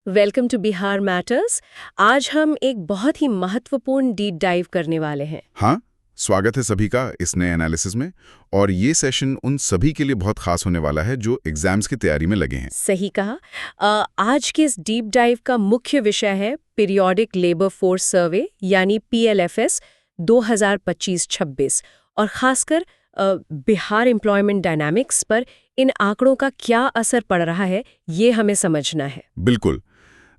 Welcome to Bihar matters. आज हम एक बहुत ही महत्वपूर्ण डीप डाइव करने वाले हैं। हाँ, स्वागत है सभी का इस नए एनालिसिस में। और ये सेशन उन सभी के लिए बहुत खास होने वाला है जो एग्जाम्स की तैयारी में लगे हैं। सही कहा। आज के इस डीप डाइव का मुख्य विषय है पीरियोडिक लेबर फोर्स सर्वे यानी PLFS 2025-26 और खासकर बिहार एम्प्लॉयमेंट डायनामिक्स पर इन आंकड़ों का क्या असर पड़ रहा है, ये हमें समझना है। बिल्कुल।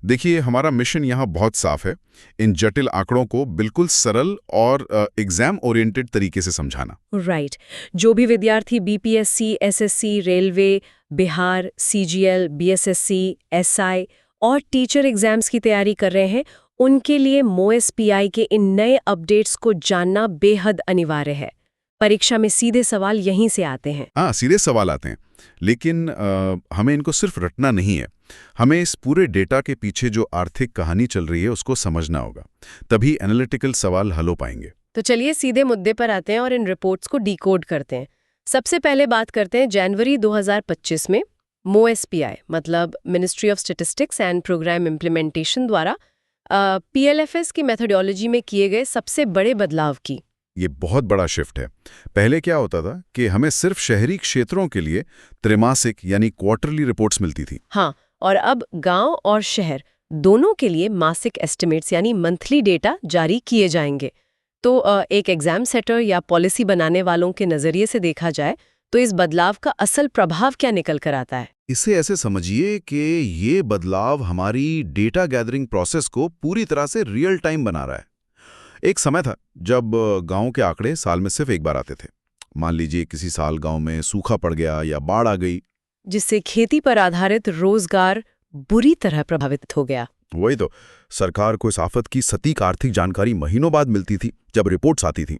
देखिए, हमारा मिशन यहाँ बहुत साफ है, इन जटिल आंकड़ों को बिल्कुल सरल और एग्जाम ओरिएंटेड तरीके से समझाना। राइट। जो भी विद्यार्थी BPSC, SSC, railway, Bihar, CGL, BSSC, SI और टीचर एग्जाम्स की तैयारी कर रहे हैं, उनके लिए MoSPI के इन नए अपडेट्स को जानना बेहद अनिवार्य है। परीक्षा में सीधे सवाल यहीं से आते हैं। हाँ, सीधे सवाल आते हैं, लेकिन हमें इनको सिर्फ रटना नहीं है। हमें इस पूरे डेटा के पीछे जो आर्थिक कहानी चल रही है उसको समझना होगा, तभी एनालिटिकल सवाल हल हो पाएंगे। तो चलिए सीधे मुद्दे पर आते हैं और इन रिपोर्ट्स को डिकोड करते हैं। सबसे पहले बात करते हैं जनवरी 2025 में MoSPI मतलब Ministry of Statistics and Programme Implementation द्वारा PLFS की मेथोडोलॉजी में किए गए सबसे बड़े बदलाव की। ये बहुत बड़ा शिफ्ट है। पहले क्या होता था कि हमें सिर्फ शहरी क्षेत्रों के लिए त्रैमासिक यानी क्वार्टरली रिपोर्ट्स मिलती थी। हाँ, और अब गांव और शहर दोनों के लिए मासिक एस्टिमेट्स यानी मंथली डेटा जारी किए जाएंगे। तो एक एग्जाम सेटर या पॉलिसी बनाने वालों के नजरिए से देखा जाए तो इस बदलाव का असल प्रभाव क्या निकल कर आता है? इसे ऐसे समझिए कि ये बदलाव हमारी डेटा गैदरिंग प्रोसेस को पूरी तरह से रियल टाइम बना रहा है। एक समय था जब गांव के आंकड़े साल में सिर्फ एक बार आते थे। मान लीजिए किसी साल गांव में सूखा पड़ गया या बाढ़ आ गई, जिससे खेती पर आधारित रोजगार बुरी तरह प्रभावित हो गया। वही तो, सरकार को इस आफत की सटीक आर्थिक जानकारी महीनों बाद मिलती थी। जब रिपोर्ट्स आती थी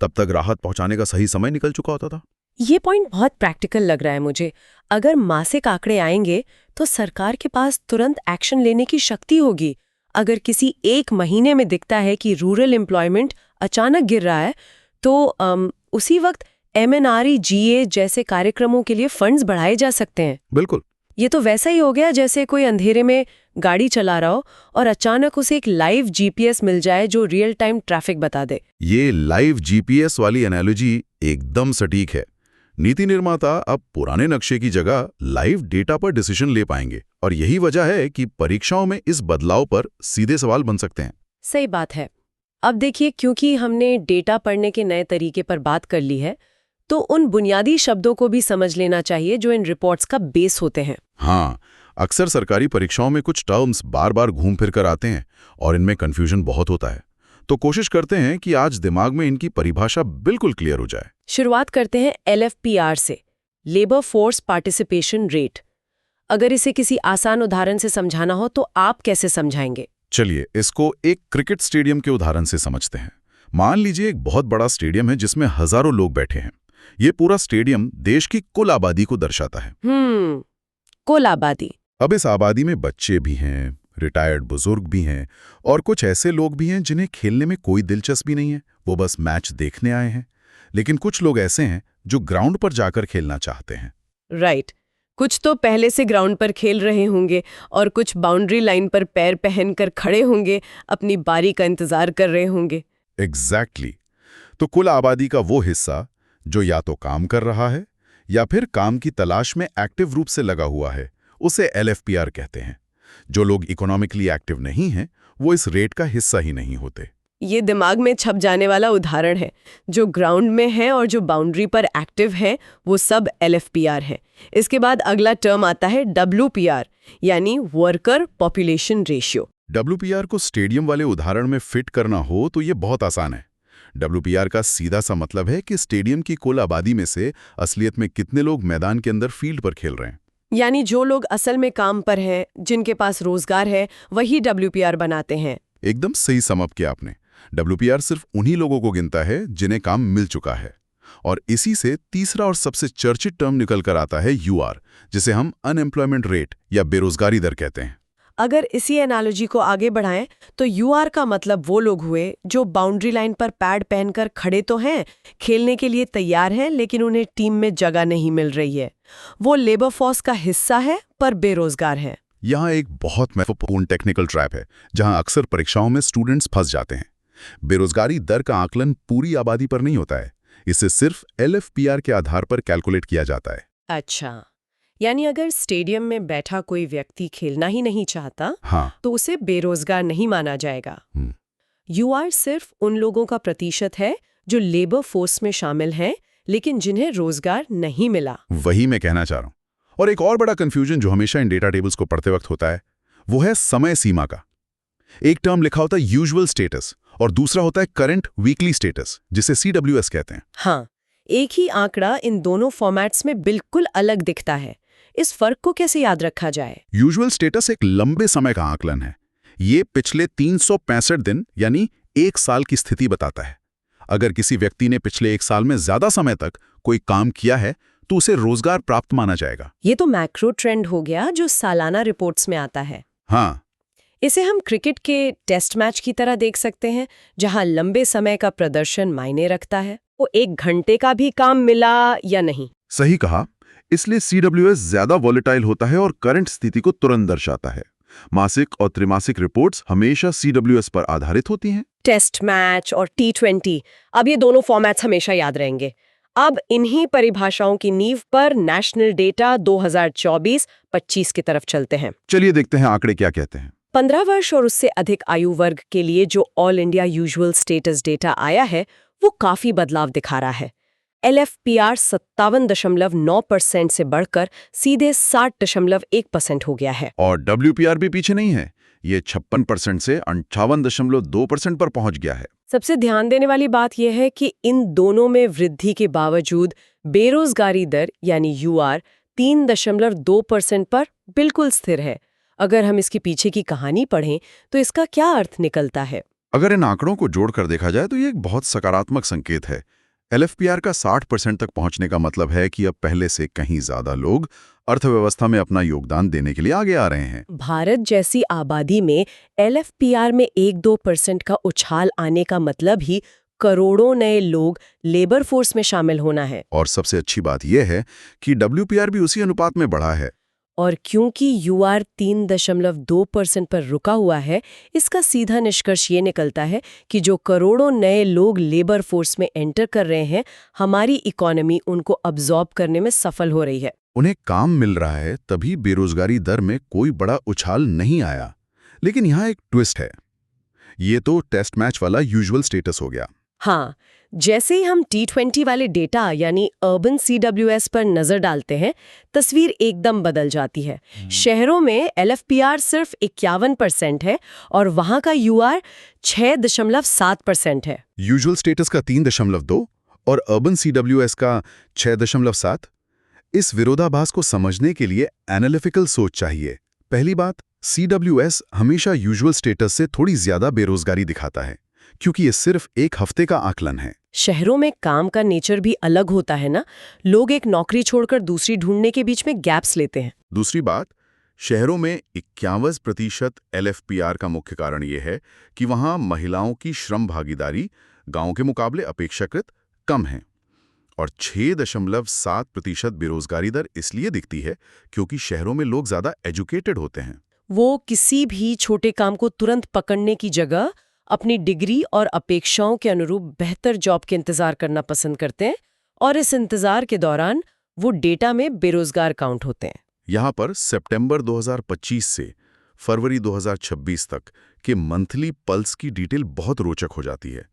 तब तक राहत पहुंचाने का सही समय निकल चुका होता था। ये पॉइंट बहुत प्रैक्टिकल लग रहा है मुझे। अगर मासिक आंकड़े आएंगे तो सरकार के पास तुरंत एक्शन लेने की शक्ति होगी। अगर किसी एक महीने में दिखता है कि रूरल एम्प्लॉयमेंट अचानक गिर रहा है तो उसी वक्त MNREGA जैसे कार्यक्रमों के लिए फंड्स बढ़ाए जा सकते हैं। बिल्कुल। ये तो वैसा ही हो गया जैसे कोई अंधेरे में गाड़ी चला रहा हो और अचानक उसे एक लाइव GPS मिल जाए जो रियल टाइम ट्रैफिक बता दे। ये लाइव GPS वाली एनालॉजी एकदम सटीक है। नीति निर्माता अब पुराने नक्शे की जगह लाइव डेटा पर डिसीजन ले पाएंगे, और यही वजह है कि परीक्षाओं में इस बदलाव पर सीधे सवाल बन सकते हैं। सही बात है। अब देखिए, क्योंकि हमने डेटा पढ़ने के नए तरीके पर बात कर ली है तो उन बुनियादी शब्दों को भी समझ लेना चाहिए जो इन रिपोर्ट्स का बेस होते हैं। हाँ, अक्सर सरकारी परीक्षाओं में कुछ टर्म्स बार बार घूम फिर कर आते हैं और इनमें कंफ्यूजन बहुत होता है। तो कोशिश करते हैं कि आज दिमाग में इनकी परिभाषा बिल्कुल क्लियर हो जाए। शुरुआत करते हैं LFPR से, लेबर फोर्स पार्टिसिपेशन रेट। अगर इसे किसी आसान उदाहरण से समझाना हो तो आप कैसे समझाएंगे? चलिए इसको एक क्रिकेट स्टेडियम के उदाहरण से समझते हैं। मान लीजिए एक बहुत बड़ा स्टेडियम है जिसमें हजारों लोग बैठे हैं। ये पूरा स्टेडियम देश की कुल आबादी को दर्शाता है। कुल आबादी। अब इस आबादी में बच्चे भी हैं, रिटायर्ड बुजुर्ग भी हैं और कुछ ऐसे लोग भी हैं जिन्हें खेलने में कोई दिलचस्पी नहीं है, वो बस मैच देखने आए हैं। लेकिन कुछ लोग ऐसे हैं जो ग्राउंड पर जाकर खेलना चाहते हैं। राइट। कुछ तो पहले से ग्राउंड पर खेल रहे होंगे और कुछ बाउंड्री लाइन पर पैर पहनकर खड़े होंगे, अपनी बारी का इंतजार कर रहे होंगे। एग्जैक्टली। तो कुल आबादी का वो हिस्सा जो या तो काम कर रहा है या फिर काम की तलाश में एक्टिव रूप से लगा हुआ है, उसे LFPR कहते हैं। जो लोग इकोनॉमिकली एक्टिव नहीं हैं, वो इस रेट का हिस्सा ही नहीं होते। ये दिमाग में छप जाने वाला उदाहरण है। जो ग्राउंड में है और जो बाउंड्री पर एक्टिव है वो सब LFPR है। इसके बाद अगला टर्म आता है WPR यानी वर्कर पॉपुलेशन रेशियो। WPR को स्टेडियम वाले उदाहरण में फिट करना हो तो ये बहुत आसान है। WPR का सीधा सा मतलब है कि स्टेडियम की कुल आबादी में से असलियत में कितने लोग मैदान के अंदर फील्ड पर खेल रहे हैं। यानी जो लोग असल में काम पर हैं, जिनके पास रोजगार है, वही WPR बनाते हैं। एकदम सही समझ किया आपने। WPR सिर्फ उन्हीं लोगों को गिनता है जिन्हें काम मिल चुका है। और इसी से तीसरा और सबसे चर्चित टर्म निकल कर आता है UR, जिसे हम अनएम्प्लॉयमेंट रेट या बेरोजगारी दर कहते हैं। अगर इसी एनालॉजी को आगे बढ़ाएं तो UR का मतलब वो लोग हुए जो बाउंड्री लाइन पर पैड पहनकर खड़े तो हैं, खेलने के लिए तैयार हैं, लेकिन उन्हें टीम में जगह नहीं मिल रही है। वो लेबर फोर्स का हिस्सा है पर बेरोजगार है। यहाँ एक बहुत महत्वपूर्ण टेक्निकल ट्रैप है जहाँ अक्सर परीक्षाओं में स्टूडेंट्स फंस जाते हैं। बेरोजगारी दर का आकलन पूरी आबादी पर नहीं होता है, इसे सिर्फ LFPR के आधार पर कैलकुलेट किया जाता है। अच्छा, यानी अगर स्टेडियम में बैठा कोई व्यक्ति खेलना ही नहीं चाहता, हाँ। तो उसे बेरोजगार नहीं माना जाएगा। UR सिर्फ उन लोगों का प्रतिशत है जो लेबर फोर्स में शामिल हैं, लेकिन जिन्हें रोजगार नहीं मिला। वही मैं कहना चाह रहा हूँ। और एक और बड़ा कंफ्यूजन जो हमेशा इन डेटा टेबल्स को पढ़ते वक्त होता है, वो है समय सीमा का। एक टर्म लिखा होता है यूजुअल स्टेटस और दूसरा होता है करंट वीकली स्टेटस, जिसे CWS कहते हैं। हाँ, एक ही आंकड़ा इन दोनों फॉर्मेट्स में बिल्कुल अलग दिखता है। इस फर्क को कैसे याद रखा जाए? यूजुअल स्टेटस एक लंबे समय का आकलन है। ये पिछले 365 दिन यानी 1 साल की स्थिति बताता है। अगर किसी व्यक्ति ने पिछले 1 साल में ज्यादा समय तक कोई काम किया है तो उसे रोजगार प्राप्त माना जाएगा। ये तो मैक्रो ट्रेंड हो गया जो सालाना रिपोर्ट्स में आता है। हाँ। इसे हम क्रिकेट के टेस्ट मैच की तरह देख सकते हैं, जहां लंबे समय का प्रदर्शन मायने रखता है। वो 1 घंटे का भी काम मिला या नहीं। सही कहा। इसलिए CWS ज्यादा वॉलेटाइल होता है और करंट स्थिति को तुरंत दर्शाता है। मासिक और त्रिमासिक रिपोर्ट्स हमेशा CWS पर आधारित होती हैं। टेस्ट मैच और T20, अब ये दोनों फॉर्मेट्स हमेशा याद रहेंगे। अब इन्हीं परिभाषाओं की नींव पर नेशनल डेटा 2024-25 की तरफ चलते हैं। चलिए देखते हैं आंकड़े क्या कहते हैं। 15 वर्ष और उससे अधिक आयु वर्ग के लिए जो all India usual status data आया है, वो काफी बदलाव दिखा रहा है। LFPR 57.9% से बढ़कर सीधे 60.1% हो गया है। और WPR भी पीछे नहीं है, ये 56% से 58.2% पर पहुंच गया है। सबसे ध्यान देने वाली बात यह है कि इन दोनों में वृद्धि के बावजूद बेरोजगारी दर यानी UR 3.2% पर बिल्कुल स्थिर है। अगर हम इसके पीछे की कहानी पढ़ें तो इसका क्या अर्थ निकलता है? अगर इन आंकड़ों को जोड़कर देखा जाए तो ये एक बहुत सकारात्मक संकेत है। LFPR का 60% तक पहुंचने का मतलब है कि अब पहले से कहीं ज्यादा लोग अर्थव्यवस्था में अपना योगदान देने के लिए आगे आ रहे हैं। भारत जैसी आबादी में LFPR में 1-2% का उछाल आने का मतलब ही करोड़ों नए लोग लेबर फोर्स में शामिल होना है। और सबसे अच्छी बात यह है कि WPR भी उसी अनुपात में बढ़ा है। और क्योंकि UR 3.2% पर रुका हुआ है, इसका सीधा निष्कर्ष ये निकलता है कि जो करोड़ों नए लोग लेबर फोर्स में एंटर कर रहे हैं, हमारी इकोनॉमी उनको अब्जॉर्ब करने में सफल हो रही है। उन्हें काम मिल रहा है, तभी बेरोजगारी दर में कोई बड़ा उछाल नहीं आया। लेकिन यहाँ एक ट्विस्ट है। ये तो टेस्ट मैच वाला यूजुअल स्टेटस हो गया। हाँ, जैसे ही हम T20 वाले डेटा यानी अर्बन CWS पर नजर डालते हैं, तस्वीर एकदम बदल जाती है। शहरों में LFPR सिर्फ 51% है और वहां का UR 6.7% है। यूजुअल स्टेटस का 3.2 और अर्बन CWS का 6.7। इस विरोधाभास को समझने के लिए एनालिटिकल सोच चाहिए। पहली बात, CWS हमेशा यूजुअल स्टेटस से थोड़ी ज्यादा बेरोजगारी दिखाता है, क्योंकि ये सिर्फ 1 हफ्ते का आकलन है। शहरों में काम का नेचर भी अलग होता है ना, लोग एक नौकरी छोड़कर दूसरी ढूंढने के बीच में गैप्स लेते हैं। दूसरी बात, शहरों में 51% LFPR का मुख्य कारण ये है कि वहां महिलाओं की श्रम भागीदारी गांव के मुकाबले अपेक्षाकृत कम है। और 6.7% बेरोजगारी दर इसलिए दिखती है क्योंकि शहरों में लोग ज्यादा एजुकेटेड होते हैं। वो किसी भी छोटे काम को तुरंत पकड़ने की जगह अपनी डिग्री और अपेक्षाओं के अनुरूप बेहतर जॉब के इंतजार करना पसंद करते हैं, और इस इंतजार के दौरान वो डेटा में बेरोजगार काउंट होते हैं। यहाँ पर सितंबर 2025 से फरवरी 2026 तक के मंथली पल्स की डिटेल बहुत रोचक हो जाती है।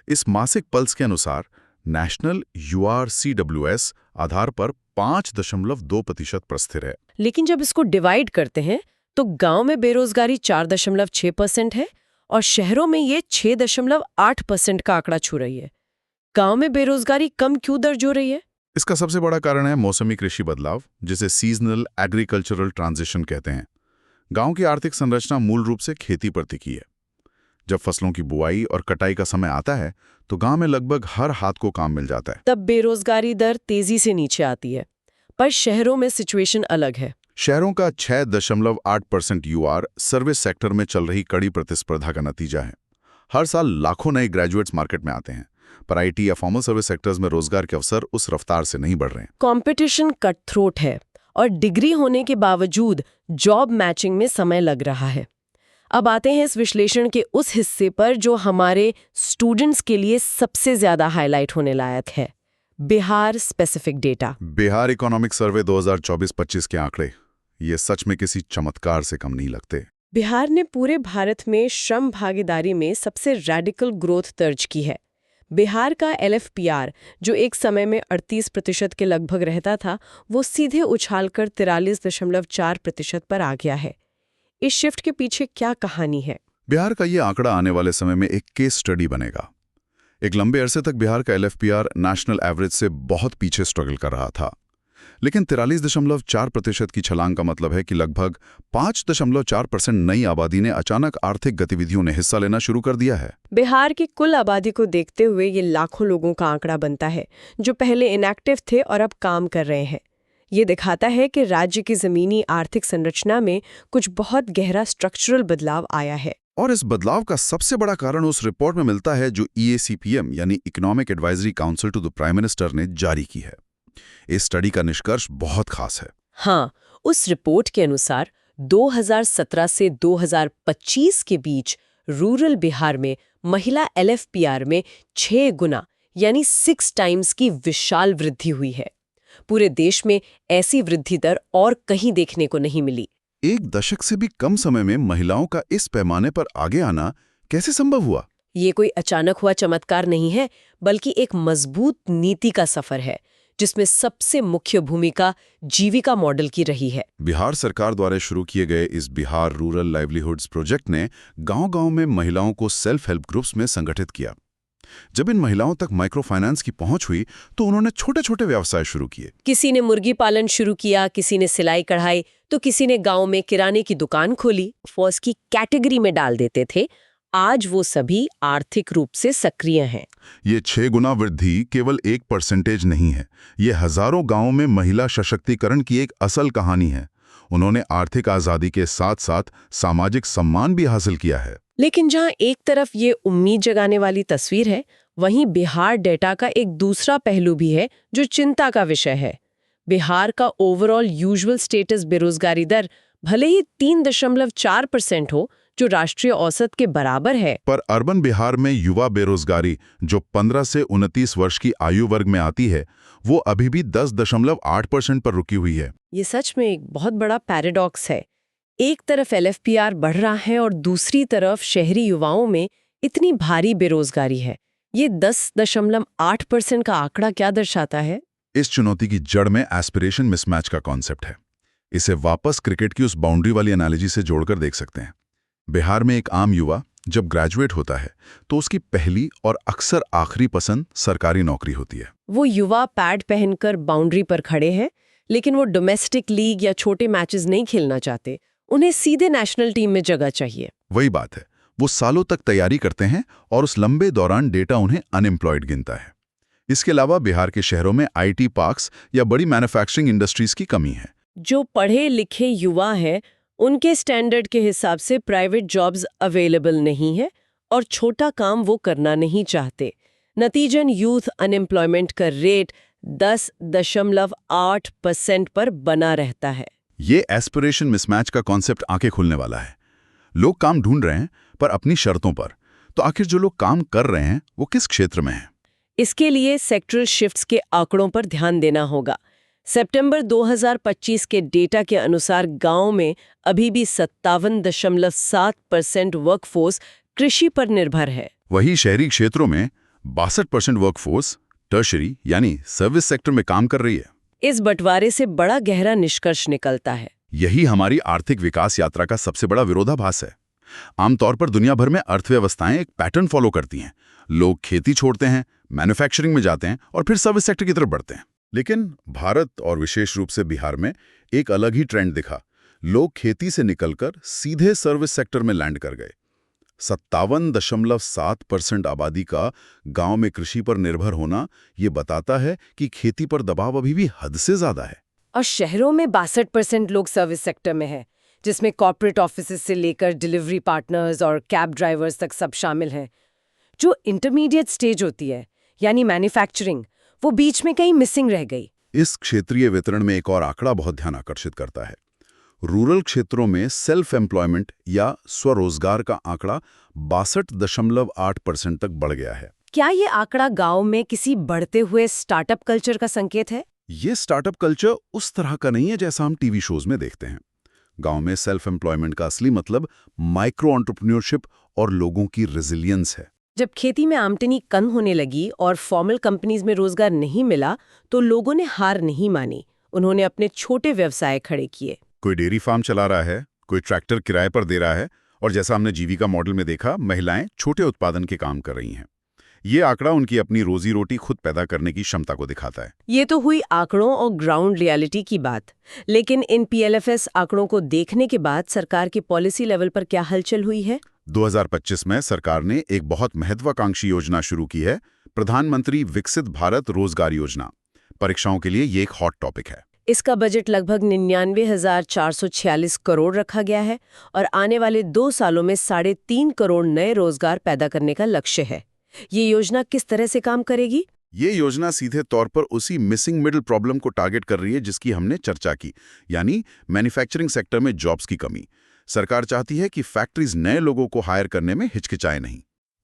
इस मासिक पल्स के अनुसार नेशनल UR CWS आधार पर 5.2% पर स्थिर है। लेकिन जब इसको डिवाइड करते हैं तो गांव में बेरोजगारी 4.6% है और शहरों में ये 6.8% का आंकड़ा छू रही है। गांव में बेरोजगारी कम क्यों दर्ज हो रही है? इसका सबसे बड़ा कारण है मौसमी कृषि बदलाव, जिसे सीजनल एग्रीकल्चरल ट्रांजिशन कहते हैं। गांव की आर्थिक संरचना मूल रूप से खेती पर टिकी है। जब फसलों की बुआई और कटाई का समय आता है तो गांव में लगभग हर हाथ को काम मिल जाता है। तब बेरोजगारी दर तेजी से नीचे आती है। पर शहरों में सिचुएशन अलग है। शहरों का 6.8% UR सर्विस सेक्टर में चल रही कड़ी प्रतिस्पर्धा का नतीजा है। हर साल लाखों नए ग्रेजुएट्स मार्केट में आते हैं, पर IT या फॉर्मल सर्विस सेक्टर्स में रोजगार के अवसर उस रफ्तार से नहीं बढ़ रहे हैं। कंपटीशन कट थ्रोट है और डिग्री होने के बावजूद जॉब मैचिंग में समय लग रहा है। अब आते हैं इस विश्लेषण के उस हिस्से पर जो हमारे स्टूडेंट्स के लिए सबसे ज्यादा हाईलाइट होने लायक है, Bihar specific data. Bihar economic survey 2024-25 के आंकड़े ये सच में किसी चमत्कार से कम नहीं लगते। बिहार ने पूरे भारत में श्रम भागीदारी में सबसे रैडिकल ग्रोथ दर्ज की है। बिहार का LFPR, जो एक समय में 38% के लगभग रहता था, वो सीधे उछालकर 43.4% पर आ गया है। इस शिफ्ट के पीछे क्या कहानी है? बिहार का ये आंकड़ा आने वाले समय में एक केस स्टडी बनेगा। एक लंबे अरसे तक बिहार का LFPR नेशनल एवरेज से बहुत पीछे स्ट्रगल कर रहा था, लेकिन 43.4% की छलांग का मतलब है कि लगभग 5.4% नई आबादी ने अचानक आर्थिक गतिविधियों ने हिस्सा लेना शुरू कर दिया है। बिहार की कुल आबादी को देखते हुए ये लाखों लोगों का आंकड़ा बनता है जो पहले इनएक्टिव थे और अब काम कर रहे हैं। ये दिखाता है कि राज्य की जमीनी आर्थिक संरचना में कुछ बहुत गहरा स्ट्रक्चरल बदलाव आया है। और इस बदलाव का सबसे बड़ा कारण उस रिपोर्ट में मिलता है जो EACPM यानी Economic Advisory Council to the Prime Minister ने जारी की है। इस स्टडी का निष्कर्ष बहुत खास है। हाँ, उस रिपोर्ट के अनुसार 2017 से 2025 के बीच रूरल बिहार में महिला LFPR में 6 गुना यानी 6 टाइम्स की विशाल वृद्धि हुई है। पूरे देश में ऐसी वृद्धि दर और कहीं देखने को नहीं मिली। एक दशक से भी कम समय में महिलाओं का इस पैमाने पर आगे आना कैसे संभव हुआ? ये कोई अचानक हुआ चमत्कार नहीं है, बल्कि एक मजबूत नीति का सफर है जिसमें सबसे मुख्य भूमिका जीविका मॉडल की रही है। बिहार सरकार द्वारा शुरू किए गए इस बिहार रूरल लाइवलीहुड्स प्रोजेक्ट ने गांव-गांव में महिलाओं को सेल्फ हेल्प ग्रुप्स में संगठित किया। जब इन महिलाओं तक माइक्रो फाइनेंस की पहुंच हुई तो उन्होंने छोटे-छोटे व्यवसाय शुरू किए। किसी ने मुर्गी पालन शुरू किया, किसी ने सिलाई कढ़ाई, तो किसी ने गांव में किराने की दुकान खोली। फॉस की कैटेगरी में डाल देते थे। आज वो सभी आर्थिक रूप से सक्रिय हैं। ये 6 गुना वृद्धि केवल 1% नहीं है, ये हजारों गांवों में महिला सशक्तिकरण की एक असल कहानी है। उन्होंने आर्थिक आजादी के साथ साथ सामाजिक सम्मान भी हासिल किया है। लेकिन जहां एक तरफ ये उम्मीद जगाने वाली तस्वीर है, वहीं बिहार डेटा का एक दूसरा पहलू भी है जो चिंता का विषय है। बिहार का ओवरऑल यूजुअल स्टेटस बेरोजगारी दर भले ही 3.4% हो, जो राष्ट्रीय औसत के बराबर है, पर अर्बन बिहार में युवा बेरोजगारी जो 15 से 29 वर्ष की आयु वर्ग में आती है, वो अभी भी 10.8% पर रुकी हुई है। ये सच में एक बहुत बड़ा पैराडॉक्स है। एक तरफ LFPR बढ़ रहा है और दूसरी तरफ शहरी युवाओं में इतनी भारी बेरोजगारी है। ये 10.8% का आंकड़ा क्या दर्शाता है? इस चुनौती की जड़ में एस्पिरेशन मिसमैच का कॉन्सेप्ट है। इसे वापस क्रिकेट की उस बाउंड्री वाली एनालॉजी से जोड़कर देख सकते हैं। बिहार में एक आम युवा जब ग्रेजुएट होता है तो उसकी पहली और अक्सर आखिरी पसंद सरकारी नौकरी होती है। वो युवा पैड पहनकर बाउंड्री पर खड़े हैं, लेकिन वो डोमेस्टिक लीग या छोटे मैचेस नहीं खेलना चाहते। उन्हें सीधे नेशनल टीम में जगह चाहिए। वही बात है, वो सालों तक तैयारी करते हैं और उस लंबे दौरान डेटा उन्हें अनएम्प्लॉयड गिनता है। इसके अलावा बिहार के शहरों में IT पार्क्स या बड़ी मैन्युफैक्चरिंग इंडस्ट्रीज की कमी है। जो पढ़े लिखे युवा हैं, उनके स्टैंडर्ड के हिसाब से प्राइवेट जॉब्स अवेलेबल नहीं है और छोटा काम वो करना नहीं चाहते। नतीजन यूथ अनएम्प्लॉयमेंट का रेट 10.8% पर बना रहता है। ये एस्पिरेशन मिसमैच का कॉन्सेप्ट आंखें खोलने वाला है। लोग काम ढूंढ रहे हैं पर अपनी शर्तों पर, तो आखिर जो लोग काम कर रहे हैं वो किस क्षेत्र में हैं? इसके लिए सेक्टरल शिफ्ट्स के आंकड़ों पर ध्यान देना होगा। सितंबर 2025 के डेटा के अनुसार गांव में अभी भी 57.7% वर्कफोर्स कृषि पर निर्भर है। वही शहरी क्षेत्रों में 62% वर्कफोर्स टर्शरी यानी सर्विस सेक्टर में काम कर रही है। इस बंटवारे से बड़ा गहरा निष्कर्ष निकलता है। यही हमारी आर्थिक विकास यात्रा का सबसे बड़ा विरोधाभास है। आमतौर पर दुनिया भर में अर्थव्यवस्थाएं एक पैटर्न फॉलो करती हैं। लोग खेती छोड़ते हैं, मैन्युफैक्चरिंग में जाते हैं और फिर सर्विस सेक्टर की तरफ बढ़ते हैं। लेकिन भारत और विशेष रूप से बिहार में एक अलग ही ट्रेंड दिखा। लोग खेती से निकलकर सीधे सर्विस सेक्टर में लैंड कर गए। 57.7% आबादी का गांव में कृषि पर निर्भर होना ये बताता है कि खेती पर दबाव अभी भी हद से ज्यादा है। और शहरों में 62% लोग सर्विस सेक्टर में हैं, जिसमें कॉर्पोरेट ऑफिसेज से लेकर डिलीवरी पार्टनर्स और कैब ड्राइवर्स तक सब शामिल हैं। जो इंटरमीडिएट स्टेज होती है यानी मैन्युफैक्चरिंग, वो बीच में कहीं मिसिंग रह गई। इस क्षेत्रीय वितरण में एक और आंकड़ा बहुत ध्यान आकर्षित करता है। रूरल क्षेत्रों में सेल्फ एम्प्लॉयमेंट या स्वरोजगार का आंकड़ा 62.8% तक बढ़ गया है। क्या ये आंकड़ा गांव में किसी बढ़ते हुए स्टार्टअप कल्चर का संकेत है? ये स्टार्टअप कल्चर उस तरह का नहीं है जैसा हम टीवी शोज में देखते हैं। गांव में सेल्फ एम्प्लॉयमेंट का असली मतलब माइक्रो एंटरप्रेन्योरशिप और लोगों की रेजिलियंस है। जब खेती में आमदनी कम होने लगी और फॉर्मल कंपनीज में रोजगार नहीं मिला तो लोगों ने हार नहीं मानी। उन्होंने अपने छोटे व्यवसाय खड़े किए। कोई डेयरी फार्म चला रहा है, कोई ट्रैक्टर किराए पर दे रहा है, और जैसा हमने जीविका मॉडल में देखा, महिलाएं छोटे उत्पादन के काम कर रही हैं। ये आंकड़ा उनकी अपनी रोजी रोटी खुद पैदा करने की क्षमता को दिखाता है। ये तो हुई आंकड़ों और ग्राउंड रियलिटी की बात, लेकिन इन PLFS आंकड़ों को देखने के बाद सरकार की पॉलिसी लेवल पर क्या हलचल हुई है? 2025 में सरकार ने एक बहुत महत्वाकांक्षी योजना शुरू की है, प्रधानमंत्री विकसित भारत रोजगार योजना। परीक्षाओं के लिए ये एक हॉट टॉपिक है। इसका बजट लगभग 99,446 करोड़ रखा गया है और आने वाले 2 सालों में 3.5 करोड़ नए रोजगार पैदा करने का लक्ष्य है। ये योजना किस तरह से काम करेगी? ये योजना सीधे तौर पर उसी मिसिंग मिडिल प्रॉब्लम को टारगेट कर रही है जिसकी हमने चर्चा की, यानी मैन्युफैक्चरिंग सेक्टर में जॉब्स की कमी। सरकार चाहती है कि फैक्ट्रीज नए लोगों को हायर करने में हिचकिचाए नहीं।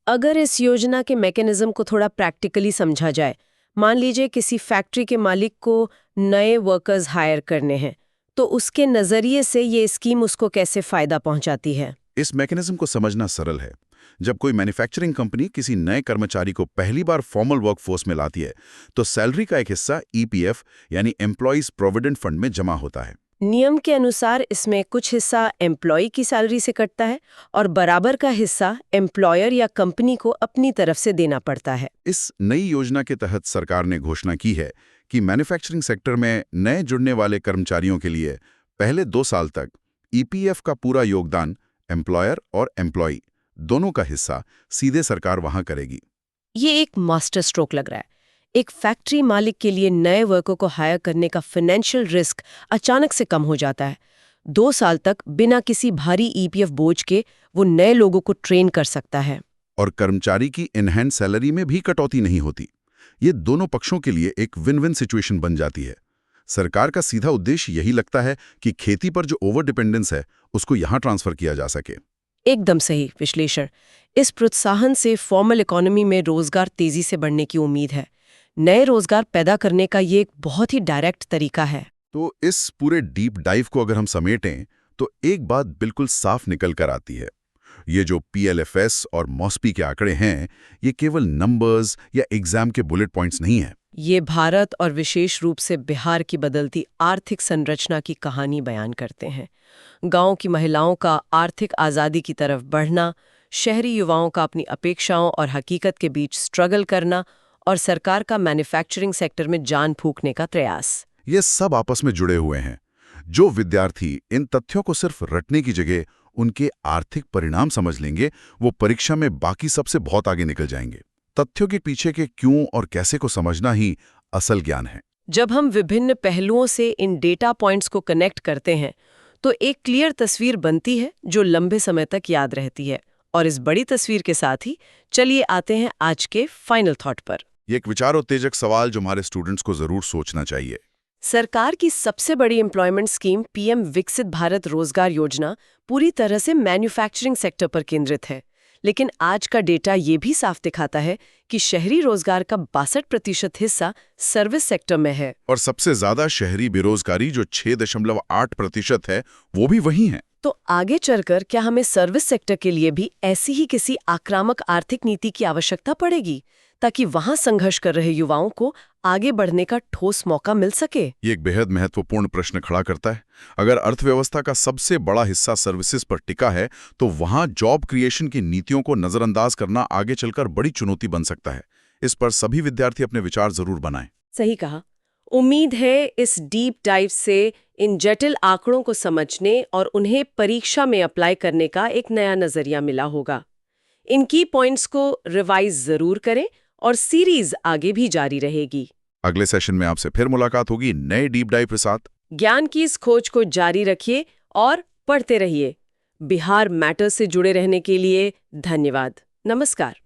अगर इस योजना के मैकेनिज्म को थोड़ा प्रैक्टिकली समझा जाए, मान लीजिए किसी फैक्ट्री के मालिक को नए वर्कर्स हायर करने हैं, तो उसके नजरिए से ये स्कीम उसको कैसे फायदा पहुंचाती है? इस मैकेनिज्म को समझना सरल है। जब कोई मैन्युफैक्चरिंग कंपनी किसी नए कर्मचारी को पहली बार फॉर्मल वर्कफोर्स में लाती है, तो सैलरी का एक हिस्सा EPF यानी एम्प्लॉइज प्रोविडेंट फंड में जमा होता है। नियम के अनुसार इसमें कुछ हिस्सा एम्प्लॉय की सैलरी से कटता है और बराबर का हिस्सा एम्प्लॉयर या कंपनी को अपनी तरफ से देना पड़ता है। इस नई योजना के तहत सरकार ने घोषणा की है कि मैन्युफैक्चरिंग सेक्टर में नए जुड़ने वाले कर्मचारियों के लिए पहले 2 साल तक EPF का पूरा योगदान एम्प्लॉयर और एम्प्लॉई दोनों का हिस्सा सीधे सरकार वहां करेगी। ये एक मास्टर स्ट्रोक लग रहा है। एक फैक्ट्री मालिक के लिए नए वर्कर को हायर करने का फाइनेंशियल रिस्क अचानक से कम हो जाता है। 2 साल तक बिना किसी भारी EPF बोझ के वो नए लोगों को ट्रेन कर सकता है। और कर्मचारी की इनहैंड सैलरी में भी कटौती नहीं होती। ये दोनों पक्षों के लिए एक विन विन सिचुएशन बन जाती है। सरकार का सीधा उद्देश्य यही लगता है कि खेती पर जो ओवर डिपेंडेंस है उसको यहाँ ट्रांसफर किया जा सके। एकदम सही विश्लेषण। इस प्रोत्साहन से फॉर्मल इकोनॉमी में रोजगार तेजी से बढ़ने की उम्मीद है। नए रोजगार पैदा करने का ये एक बहुत ही डायरेक्ट तरीका है। तो इस पूरे डीप डाइव को अगर हम समेटें तो एक बात बिल्कुल साफ निकल कर आती है। ये जो PLFS और मॉस्पी के आंकड़े हैं, ये केवल नंबर्स या एग्जाम के बुलेट पॉइंट्स नहीं है। ये भारत और विशेष रूप से बिहार की बदलती आर्थिक संरचना की कहानी बयान करते हैं। गांव की महिलाओं का आर्थिक आज़ादी की तरफ बढ़ना, शहरी युवाओं का अपनी अपेक्षाओं और हकीकत के बीच स्ट्रगल करना और सरकार का मैन्युफैक्चरिंग सेक्टर में जान फूंकने का प्रयास। ये सब आपस में जुड़े हुए हैं। जो विद्यार्थी इन तथ्यों को सिर्फ रटने की जगह उनके आर्थिक परिणाम समझ लेंगे, वो परीक्षा में बाकी सबसे बहुत आगे निकल जाएंगे। तथ्यों के पीछे के क्यों और कैसे को समझना ही असल ज्ञान है। जब हम विभिन्न पहलुओं से इन डेटा पॉइंट्स को कनेक्ट करते हैं तो एक क्लियर तस्वीर बनती है जो लंबे समय तक याद रहती है। और इस बड़ी तस्वीर के साथ ही चलिए आते हैं आज के फाइनल थॉट पर। ये एक विचार उत्तेजक सवाल जो हमारे स्टूडेंट्स को जरूर सोचना चाहिए। सरकार की सबसे बड़ी एम्प्लॉयमेंट स्कीम PM विकसित भारत रोजगार योजना पूरी तरह से मैन्युफैक्चरिंग सेक्टर पर केंद्रित है, लेकिन आज का डेटा ये भी साफ दिखाता है कि शहरी रोजगार का 62% हिस्सा सर्विस सेक्टर में है। और सबसे ज्यादा शहरी बेरोजगारी जो 6.8% है, वो भी वही है। तो आगे चलकर क्या हमें सर्विस सेक्टर के लिए भी ऐसी ही किसी आक्रामक आर्थिक नीति की आवश्यकता पड़ेगी ताकि वहां संघर्ष कर रहे युवाओं को आगे बढ़ने का ठोस मौका मिल सके? ये एक बेहद महत्वपूर्ण प्रश्न खड़ा करता है। अगर अर्थव्यवस्था का सबसे बड़ा हिस्सा सर्विसेज पर टिका है, तो वहां जॉब क्रिएशन की नीतियों को नजरअंदाज करना आगे चलकर बड़ी चुनौती बन सकता है। इस पर सभी विद्यार्थी अपने विचार जरूर बनाएं। सही कहा। उम्मीद है इस डीप डाइव से इन जटिल आंकड़ों को समझने और उन्हें परीक्षा में अप्लाई करने का एक नया नजरिया मिला होगा। इन की पॉइंट्स को रिवाइज जरूर करें और सीरीज आगे भी जारी रहेगी। अगले सेशन में आपसे फिर मुलाकात होगी नए डीप डाइव के साथ। ज्ञान की इस खोज को जारी रखिए और पढ़ते रहिए। बिहार मैटर्स से जुड़े रहने के लिए धन्यवाद। नमस्कार।